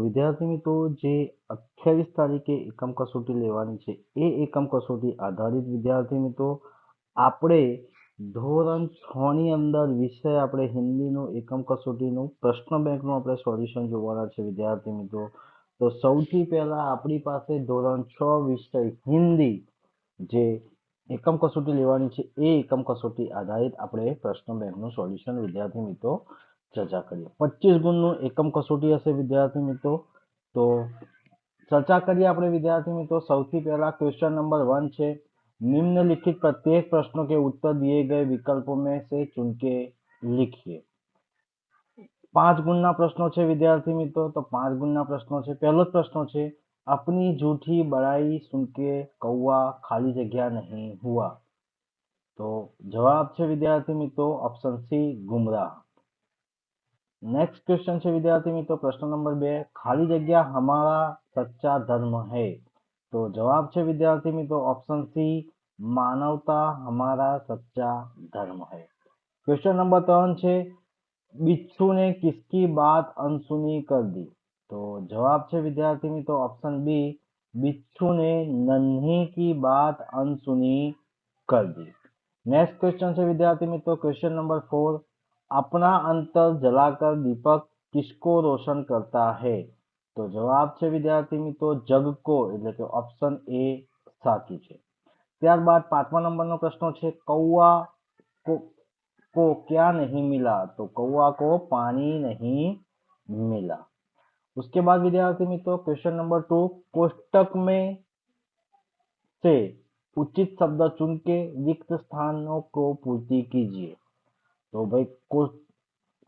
વિદ્યાર્થી મિત્રો જે 28 તારીખે એકમ કસોટી લેવાની છે એ એકમ કસોટી આધારિત વિદ્યાર્થી મિત્રો આપણે ધોરણ 6 ની અંદર વિષય આપણે હિન્દીનું એકમ કસોટીનું પ્રશ્ન બેંકનું આપણે સોલ્યુશન જોવાના છે વિદ્યાર્થી મિત્રો। તો સૌથી પહેલા આપણી પાસે ધોરણ 6 વિષય હિન્દી જે એકમ કસોટી લેવાની છે એ એકમ કસોટી આધારિત આપણે પ્રશ્ન બેંકનું સોલ્યુશન વિદ્યાર્થી મિત્રો ચર્ચા કરીએ। 25 ગુણનું એકમ કસોટી હશે વિદ્યાર્થી મિત્રો। તો चर्चा करिए આપણે विद्यार्थी मित्रों। સૌથી પહેલા क्वेश्चन नंबर 1 છે, निम्नलिखित प्रत्येक प्रश्नों के उत्तर दिए गए विकल्पों में से चुन के लिखिए। 5 गुणना प्रश्नों છે विद्यार्थी मित्रों। तो 5 गुणना प्रश्नों છે। पहलो प्रश्न છે, अपनी झूठी बड़ाई सुन के कौवा खाली जगह नहीं हुआ। तो जवाब છે विद्यार्थी मित्रों ऑप्शन सी गुमराह। नेक्स्ट क्वेश्चन है विद्यार्थी मित्रों प्रश्न नंबर 2, खाली जगह हमारा सच्चा धर्म है। तो जवाब है विद्यार्थी मित्रों ऑप्शन सी मानवता हमारा सच्चा धर्म है। क्वेश्चन नंबर 3 है, बिच्छू ने किसकी बात अनसुनी कर दी। तो जवाब है विद्यार्थी मित्रों ऑप्शन बी बिच्छू ने नन्ही की बात अनसुनी कर दी। नेक्स्ट क्वेश्चन है विद्यार्थी मित्रों क्वेश्चन नंबर 4, अपना अंतर जलाकर दीपक किसको रोशन करता है। तो जवाब है विद्यार्थी मित्रों जग को, એટલે કે ઓપ્શન એ સાચું છે। ત્યારબાદ 5મા નંબરનો પ્રશ્ન છે, कौवा को क्या नहीं मिला। तो कौवा को पानी नहीं मिला। उसके बाद विद्यार्थी मित्रों क्वेश्चन नंबर 2, कोष्टक में से उचित शब्द चुन के रिक्त स्थानों को पूर्ति कीजिए। तो भाई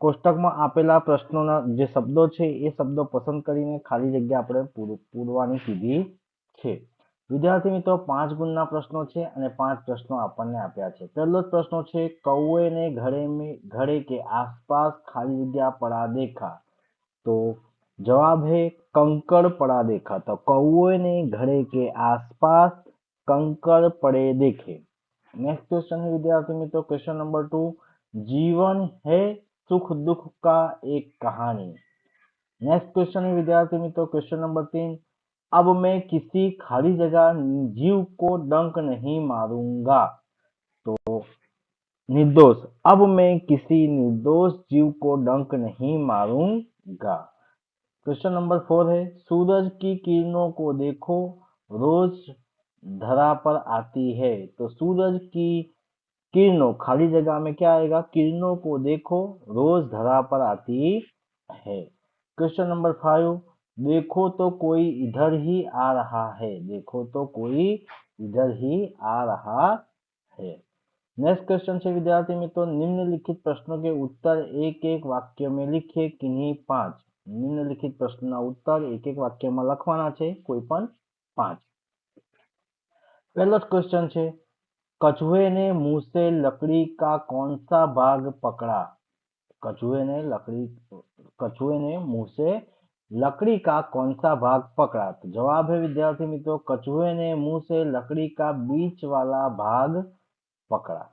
કોષ્ટકમાં આપેલા પ્રશ્નોના જે શબ્દો છે એ શબ્દો પસંદ કરીને ખાલી જગ્યા આપણે પૂરવાની કીધી છે। વિદ્યાર્થી મિત્રો 5 ગુણના પ્રશ્નો છે અને 5 પ્રશ્નો આપણને આપ્યા છે। પહેલો જ પ્રશ્ન છે, कौवे ने घड़े के आसपास खाली जगह पड़ा देखा। तो जवाब है कंकड़ पड़ा देखा। तो कौवे ने घड़े के आसपास कंकड़ पड़े देखे। नेक्स्ट क्वेश्चन है विद्यार्थी मित्रों क्वेश्चन नंबर 2, जीवन है सुख दुख का एक कहानी। नेक्स्ट क्वेश्चन है विद्यार्थी मित्रों क्वेश्चन नंबर 3, अब मैं किसी खाली जगह जीव को डंक नहीं मारूंगा। तो निर्दोष, अब मैं किसी निर्दोष जीव को डंक नहीं मारूंगा। क्वेश्चन नंबर 4 है, सूरज की किरणों को देखो रोज धरा पर आती है। तो सूरज की किरणों खाली जगह में क्या आएगा, किरणों को देखो रोज धरा पर आती है। क्वेश्चन नंबर 5, देखो तो कोई इधर ही आ रहा है। देखो तो कोई इधर ही आ रहा है। नेक्स्ट क्वेश्चन है विद्यार्थी मित्रों निम्नलिखित प्रश्नों के उत्तर एक एक वाक्य में लिखिए किन्हीं 5। निम्नलिखित प्रश्नों उत्तर एक एक वाक्य में लखवाना है कोई पण 5। पहला क्वेश्चन है, कछुए ने मुंह से लकड़ी का कौन सा भाग पकड़ा। कछुए ने मुंह से लकड़ी का कौन सा भाग पकड़ा। तो जवाब है विद्यार्थी मित्रों कछुए ने मुंह से लकड़ी का बीच वाला भाग पकड़ा।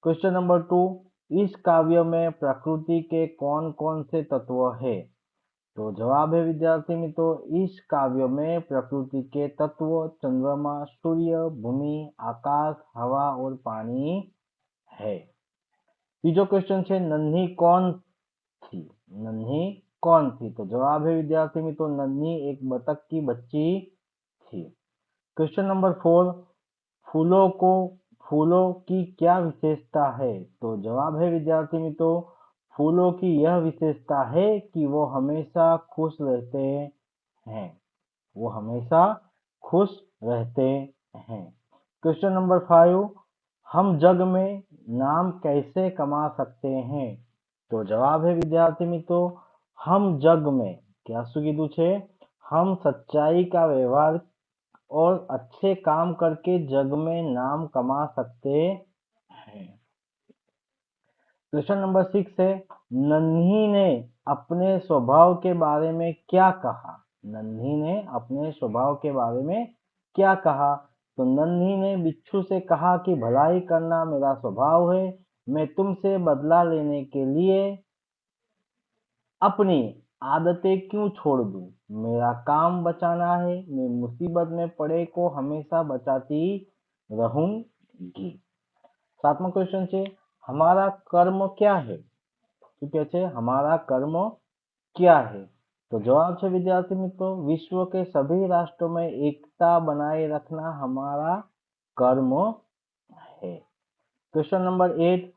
क्वेश्चन नंबर 2, इस काव्य में प्रकृति के कौन कौन से तत्व है। तो जवाब है विद्यार्थी मित्रों इस काव्य में प्रकृति के तत्व चंद्रमा सूर्य भूमि आकाश हवा और पानी है। तीसरा क्वेश्चन है, नन्ही कौन थी। नन्ही कौन थी। तो जवाब है विद्यार्थी मित्रों नन्ही एक बतख की बच्ची थी। क्वेश्चन नंबर 4, फूलों की क्या विशेषता है। तो जवाब है विद्यार्थी मित्रों फूलों की यह विशेषता है कि वो हमेशा खुश रहते हैं। वो हमेशा खुश रहते हैं। क्वेश्चन नंबर 5, हम जग में नाम कैसे कमा सकते हैं। तो जवाब है विद्यार्थी मित्रों हम जग में क्या कीधु छे, हम सच्चाई का व्यवहार और अच्छे काम करके जग में नाम कमा सकते हैं। क्वेश्चन नंबर 6 है, नन्ही ने अपने स्वभाव के बारे में क्या कहा। नन्ही ने अपने स्वभाव के बारे में क्या कहा। तो नन्ही ने बिच्छू से कहा कि भलाई करना मेरा स्वभाव है, मैं तुमसे बदला लेने के लिए अपनी आदतें क्यों छोड़ दूं, मेरा काम बचाना है, मैं मुसीबत में पड़े को हमेशा बचाती रहूंगी। 7मो क्वेश्चन है, हमारा कर्म क्या है? શું કહે છે? हमारा कर्म क्या है? तो जवाब है विद्यार्थी मित्रों, विश्व के सभी राष्ट्रों में एकता बनाए रखना हमारा कर्म है। क्वेश्चन नंबर 8,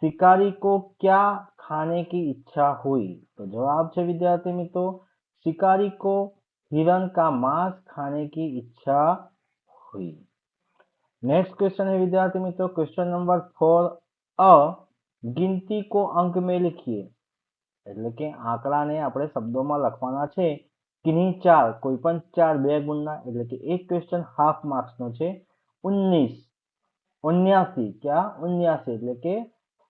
शिकारी को क्या खाने की इच्छा हुई? तो जवाब है विद्यार्थी मित्रों, शिकारी को हिरण का मांस खाने की इच्छा हुई। नेक्स्ट क्वेश्चन है विद्यार्थी मित्रों, क्वेश्चन नंबर 4 अ गिनती को अंक में लिखिए। એટલે કે આંકડાને આપણે શબ્દોમાં લખવાના છે કિન્હી 4 કોઈ પણ 4 બે ગુણના એટલે કે એક ક્વેશ્ચન હાફ માર્ક્સનો છે 19 79 क्या 79 એટલે કે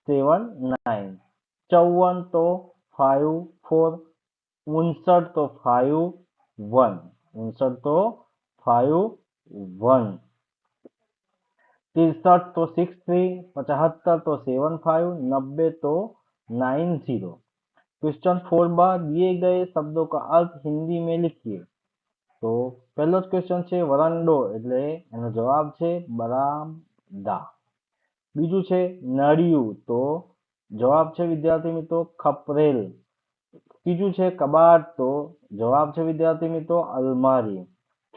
79 54 तो 5 4 59 तो 5 1 59 तो 5 1 63 तो 6 3 75 तो 7 5 90 तो 9 0। क्वेश्चन 4 बार दिए गए शब्दों का अर्थ हिंदी में लिखिए। तो पहलो क्वेश्चन है वरांडो એટલે એનો જવાબ છે બરામદા। બીજું છે નળિયું તો જવાબ છે વિદ્યાર્થી મિત્રો ખપરેલ। ત્રીજું છે કબાટ તો જવાબ છે વિદ્યાર્થી મિત્રો અલમારી।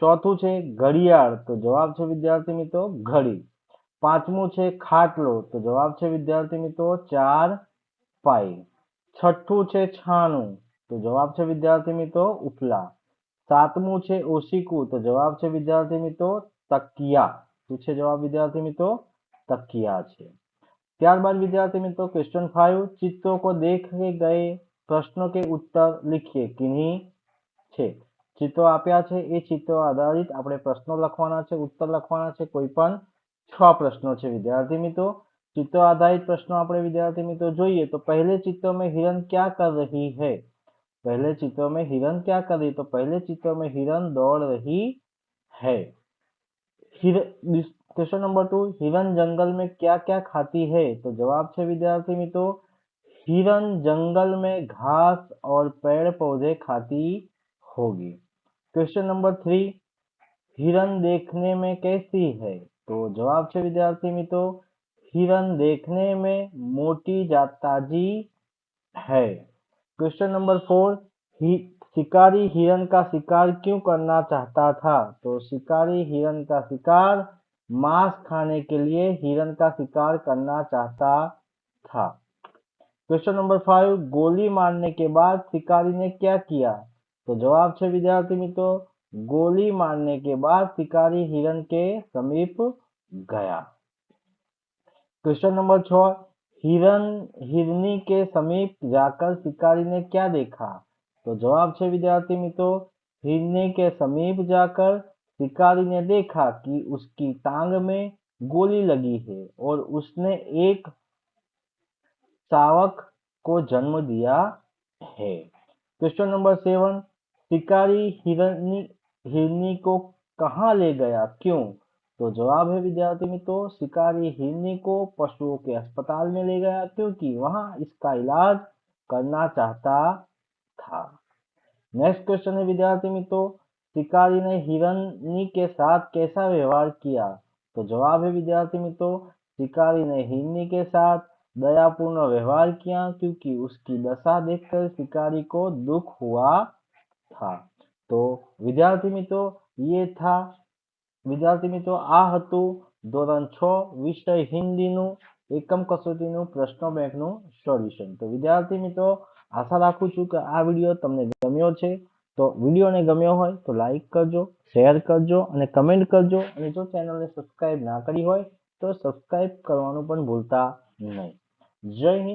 ચોથું છે ઘડિયાળ તો જવાબ છે વિદ્યાર્થી મિત્રો ઘડી। પાંચમું છે ખાટલો તો જવાબ છે વિદ્યાર્થી મિત્રો ચારપાઈ। છઠ્ઠું છે છાણું તો જવાબ છે વિદ્યાર્થી મિત્રો ઉપલા। સાતમું છે ઓશીકું તો જવાબ છે વિદ્યાર્થી મિત્રો તકિયા। શું છે જવાબ વિદ્યાર્થી મિત્રો तकिया છે। ત્યારબાદ વિદ્યાર્થી મિત્રો क्वेश्चन 5 चित्रों को देखे गए प्रश्नों के उत्तर लिखिए किन्ही છે। चित्रों આપ્યા છે એ ચિત્રો આધારિત આપણે પ્રશ્નો લખવાના છે उत्तर લખવાના છે। કોઈ પણ 6 પ્રશ્નો છે વિદ્યાર્થી મિત્રો। चित्रों आधारित प्रश्नों આપણે विद्यार्थी मित्रों જોઈએ तो पहले चित्र में हिरण क्या कर रही है? पहले चित्र में हिरण क्या कर रही है? तो पहले चित्र में हिरण दौड़ रही है। क्वेश्चन नंबर 2 हिरण जंगल में क्या क्या खाती है? तो जवाब है विद्यार्थी मित्रों हिरण जंगल में घास और पेड़ पौधे खाती होगी। क्वेश्चन नंबर 3 हिरण देखने में कैसी है? तो जवाब है विद्यार्थी मित्रों हिरण देखने में मोटी ताजी है। क्वेश्चन नंबर 4 शिकारी हिरण का शिकार क्यों करना चाहता था? तो शिकारी हिरण का शिकार मांस खाने के लिए हिरण का शिकार करना चाहता था। क्वेश्चन नंबर 5 गोली मारने के बाद शिकारी ने क्या किया? तो जवाब है विद्यार्थी मित्रों गोली मारने के बाद शिकारी हिरण के समीप गया। क्वेश्चन नंबर 6 हिरनी के समीप जाकर शिकारी ने क्या देखा? तो जवाब है विद्यार्थी मित्रों हिरनी के समीप जाकर शिकारी ने देखा कि उसकी टांग में गोली लगी है और उसने एक शावक को जन्म दिया है। क्वेश्चन नंबर 7 शिकारी हिरनी को कहाँ ले गया क्यों? तो जवाब है विद्यार्थी मित्रों शिकारी हिरनी को पशुओं के अस्पताल में ले गया क्योंकि वहां इसका इलाज करना चाहता था। नेक्स्ट क्वेश्चन है विद्यार्थी मित्रों शिकारी ने हिरनी के साथ कैसा व्यवहार किया? तो जवाब है विद्यार्थी मित्रों शिकारी ने हिरनी के साथ दयापूर्ण व्यवहार किया क्योंकि उसकी दशा देखकर शिकारी को दुख हुआ था। तो विद्यार्थी मित्रों ये था विद्यार्थी मित्रों आ हतुं ધોરણ 6 વિષય હિન્દીનું એકમ કસોટીનું પ્રશ્ન બેંકનું સોલ્યુશન। તો વિદ્યાર્થી મિત્રો આશા રાખું છું કે આ વિડીયો તમને ગમ્યો છે। તો વિડીયોને ગમ્યો હોય તો લાઈક કરજો, શેર કરજો અને કમેન્ટ કરજો અને જો ચેનલને સબસ્ક્રાઇબ ના કરી હોય તો સબસ્ક્રાઇબ કરવાનું પણ ભૂલતા નહીં। જય હિન્દ।